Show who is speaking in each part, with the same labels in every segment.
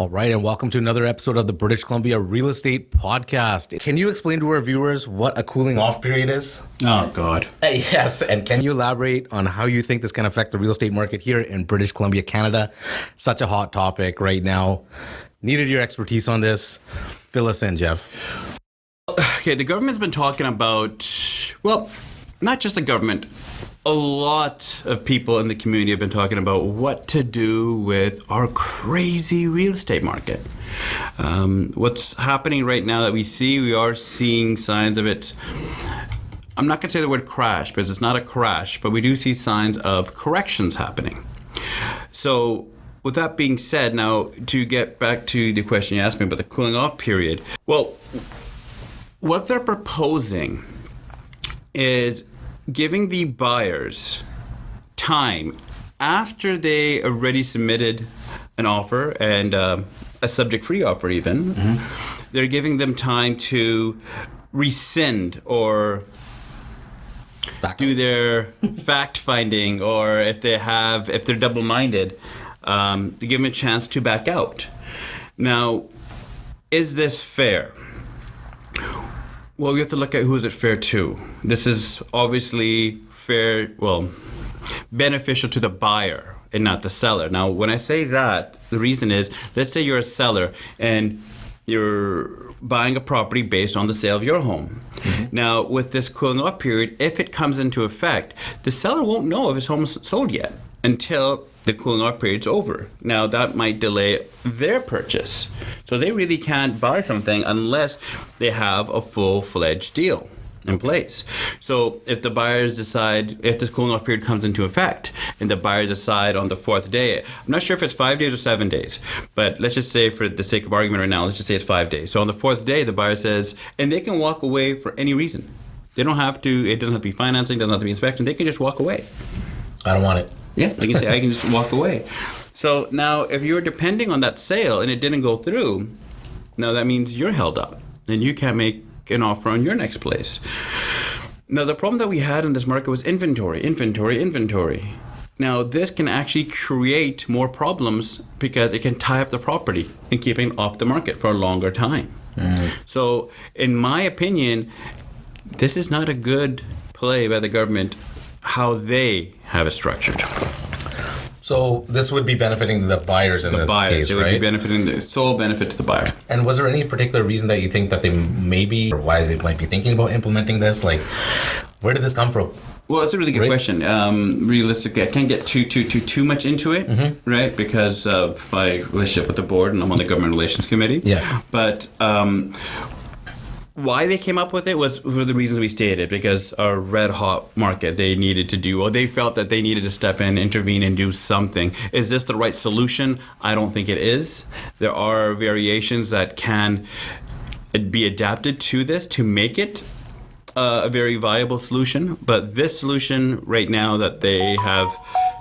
Speaker 1: All right, and welcome to another episode of the British Columbia Real Estate Podcast. Can you explain to our viewers what a cooling off period is?
Speaker 2: Oh, God.
Speaker 1: Yes, and can you elaborate on how you think this can affect the real estate market here in British Columbia, Canada? Such a hot topic right now. Needed your expertise on this. Fill us in, Jeff.
Speaker 2: Okay, the government's been talking about, well, not just the government. A lot of people in the community have been talking about what to do with our crazy real estate market. What's happening right now that we are seeing signs of it. I'm not going to say the word crash because it's not a crash, but we do see signs of corrections happening. So with that being said, now to get back to the question you asked me about the cooling off period, well, what they're proposing is giving the buyers time after they already submitted an offer and a subject-free offer even. Mm-hmm. They're giving them time to rescind or do their fact-finding, or if they're double-minded, to give them a chance to back out. Now, is this fair? Well, we have to look at who is it fair to. This is obviously fair, beneficial to the buyer and not the seller. Now, when I say that, the reason is, let's say you're a seller and you're buying a property based on the sale of your home. Mm-hmm. Now, with this cooling off period, if it comes into effect, the seller won't know if his home is sold yet until the cooling off period's over. Now, that might delay their purchase. So they really can't buy something unless they have a full-fledged deal in place. So if the buyers decide, if the cooling off period comes into effect and the buyers decide on the fourth day, I'm not sure if it's 5 days or 7 days, but let's just say for the sake of argument right now, let's just say it's 5 days. So on the fourth day, the buyer says, and they can walk away for any reason. They don't have to, it doesn't have to be financing, doesn't have to be inspection, they can just walk away.
Speaker 1: I don't want it.
Speaker 2: Yeah, they can say, I can just walk away. So now if you're depending on that sale and it didn't go through, now that means you're held up and you can't make an offer on your next place. Now, the problem that we had in this market was inventory. Now, this can actually create more problems because it can tie up the property and keep it off the market for a longer time. Mm. So, in my opinion, this is not a good play by the government, how they have it structured.
Speaker 1: So this would be benefiting the buyers in this case,
Speaker 2: it
Speaker 1: right?
Speaker 2: It would be benefiting the sole benefit to the buyer.
Speaker 1: And was there any particular reason that you think that they maybe, or why they might be thinking about implementing this? Like, where did this come from?
Speaker 2: Well, it's a really good question. Realistically, I can't get too much into it, mm-hmm. right? Because of my relationship with the board, and I'm on the government relations committee.
Speaker 1: Yeah.
Speaker 2: But why they came up with it was for the reasons we stated, because our red hot market, they felt that they needed to step in, intervene, and do something. Is this the right solution? I don't think it is. There are variations that can be adapted to this to make it a very viable solution. But this solution right now that they have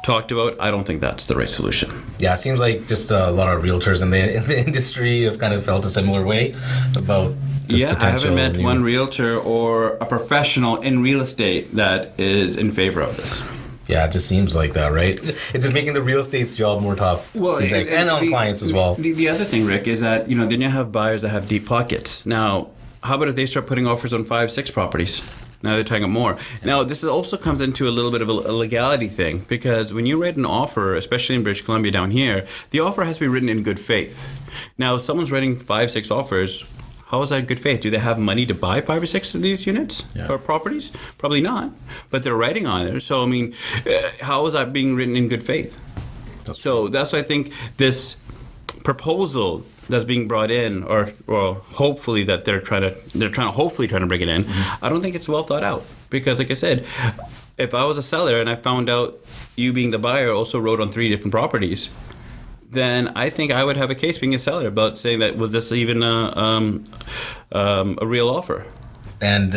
Speaker 2: talked about, I don't think that's the right solution.
Speaker 1: Yeah, it seems like just a lot of realtors in the industry have kind of felt a similar way about this potential.
Speaker 2: I haven't met one realtor or a professional in real estate that is in favor of this.
Speaker 1: Yeah, it just seems like that, right? It's just making the real estate's job more tough.
Speaker 2: Well,
Speaker 1: and on clients as well.
Speaker 2: The other thing, Rick, is that then you have buyers that have deep pockets. Now, how about if they start putting offers on 5-6 properties? Now they're tying up more. Now, this also comes into a little bit of a legality thing, because when you write an offer, especially in British Columbia down here, the offer has to be written in good faith. Now, if someone's writing 5-6 offers, how is that good faith? Do they have money to buy 5 or 6 of these units or properties? Probably not, but they're writing on it. So, I mean, how is that being written in good faith? So that's why I think this proposal that's being brought in, or hopefully that they're trying to bring it in. Mm-hmm. I don't think it's well thought out, because, like I said, if I was a seller and I found out you being the buyer also wrote on 3 different properties, then I think I would have a case being a seller about saying that was this even a real offer.
Speaker 1: And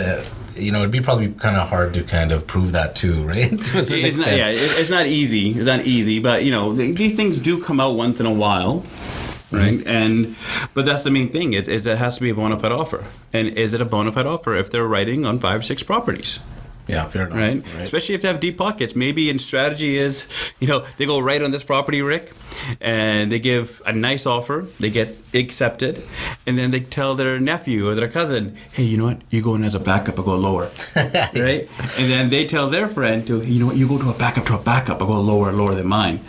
Speaker 1: it'd be probably kind of hard to kind of prove that too, right? To a certain extent.
Speaker 2: It's not easy. It's not easy, but these things do come out once in a while. Right, mm-hmm. But that's the main thing. Is it has to be a bona fide offer, and is it a bona fide offer if they're writing on 5-6 properties?
Speaker 1: Yeah, fair enough.
Speaker 2: Right? Especially if they have deep pockets. Maybe in strategy is, they go right on this property, Rick, and they give a nice offer. They get accepted, and then they tell their nephew or their cousin, hey, you know what? You go in as a backup, I go lower. Right? And then they tell their friend, you know what? You go to a backup, I go lower than mine.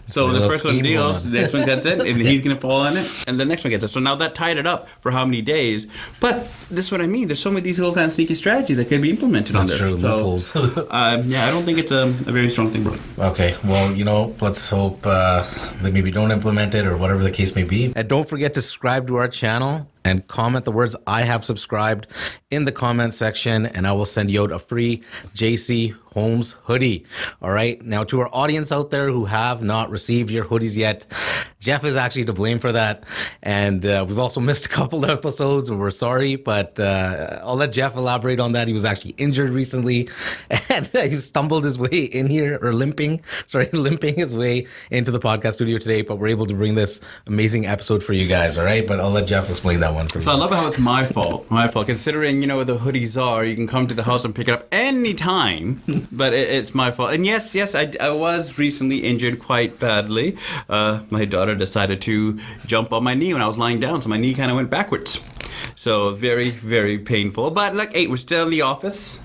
Speaker 2: So the first one deals, the next one gets it, and he's going to fall on it, and the next one gets it. So now that tied it up for how many days. But this is what I mean. There's so many of these little kind of sneaky strategies that could be implemented on this.
Speaker 1: True, loopholes.
Speaker 2: I don't think it's a very strong thing, bro.
Speaker 1: Okay, well, let's hope they maybe don't implement it or whatever the case may be. And don't forget to subscribe to our channel and comment the words "I have subscribed" in the comment section, and I will send you out a free JC Homes hoodie. All right. Now, to our audience out there who have not received your hoodies yet, Jeff is actually to blame for that. And we've also missed a couple of episodes, and we're sorry, but I'll let Jeff elaborate on that. He was actually injured recently, and he stumbled his way in here, or limping his way into the podcast studio today, but we're able to bring this amazing episode for you guys. All right. But I'll let Jeff explain that one for you.
Speaker 2: So I love how it's my fault. Considering, where the hoodies are, you can come to the house and pick it up anytime, but it's my fault. And yes, I was recently injured quite badly. My daughter decided to jump on my knee when I was lying down, so my knee kind of went backwards. So very, very painful. But we're still in the office.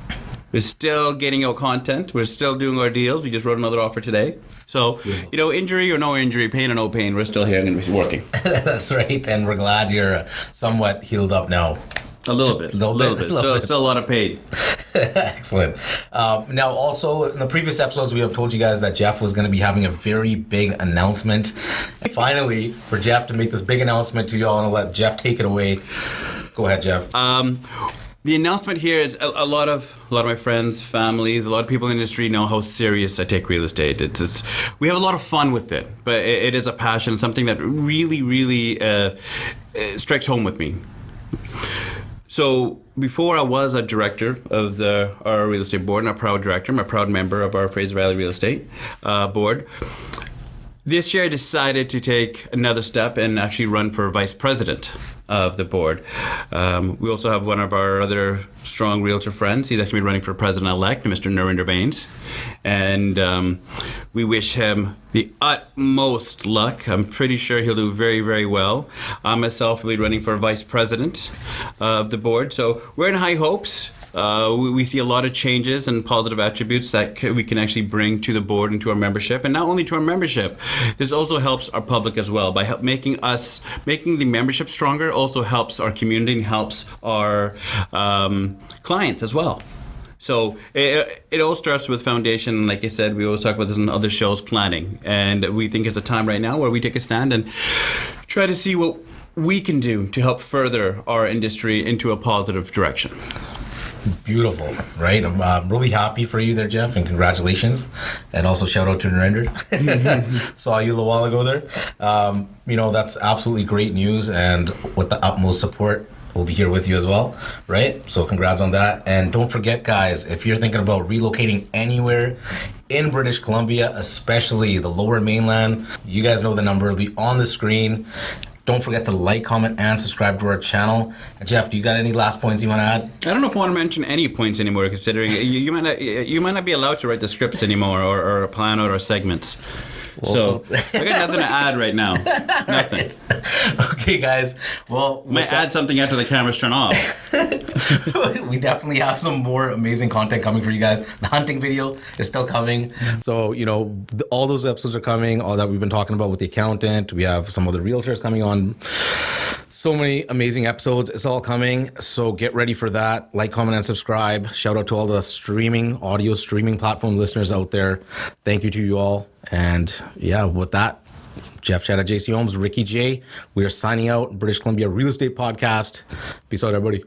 Speaker 2: We're still getting out content. We're still doing our deals. We just wrote another offer today. So, injury or no injury, pain or no pain, we're still here and going to be working. That's right.
Speaker 1: And we're glad you're somewhat healed up now.
Speaker 2: A little bit. Still a lot of pain.
Speaker 1: Excellent. Now, also, in the previous episodes, we have told you guys that Jeff was going to be having a very big announcement. And finally, for Jeff to make this big announcement to y'all, and I'll let Jeff take it away. Go ahead, Jeff.
Speaker 2: The announcement here is a lot of my friends, families, a lot of people in the industry know how serious I take real estate. We have a lot of fun with it, but it is a passion, something that really, really strikes home with me. So before I was a director of our real estate board, and a proud director, I'm a proud member of our Fraser Valley Real Estate board. This year I decided to take another step and actually run for vice president of the board. We also have one of our other strong realtor friends. He's actually running for president-elect, Mr. Narinder Bains. And we wish him the utmost luck. I'm pretty sure he'll do very, very well. I myself will be running for vice president of the board. So we're in high hopes. We see a lot of changes and positive attributes that we can actually bring to the board and to our membership, and not only to our membership. This also helps our public as well by making the membership stronger. Also helps our community and helps our clients as well. So it all starts with foundation. Like I said, we always talk about this in other shows, planning, and we think it's a time right now where we take a stand and try to see what we can do to help further our industry into a positive direction.
Speaker 1: Beautiful, right? I'm really happy for you there, Jeff, and congratulations. And also shout out to Narinder. Saw you a little while ago there. That's absolutely great news, and with the utmost support, we'll be here with you as well, right? So congrats on that. And don't forget, guys, if you're thinking about relocating anywhere in British Columbia, especially the Lower Mainland, you guys know the number. It'll be on the screen. Don't forget to like, comment, and subscribe to our channel. Jeff, do you got any last points you want to add?
Speaker 2: I don't know if I want to mention any points anymore, considering you might not be allowed to write the scripts anymore or plan out our segments. Well, so I got nothing to add right now. Nothing.
Speaker 1: Okay, guys. Well,
Speaker 2: might add something after the cameras turn off.
Speaker 1: We definitely have some more amazing content coming for you guys. The hunting video is still coming. So, all those episodes are coming, all that we've been talking about with the accountant. We have some other realtors coming on. So many amazing episodes. It's all coming. So get ready for that. Like, comment, and subscribe. Shout out to all the audio streaming platform listeners out there. Thank you to you all. And with that, Jeff Chadha, JC Homes, Ricky J. We are signing out. British Columbia Real Estate Podcast. Peace out, everybody.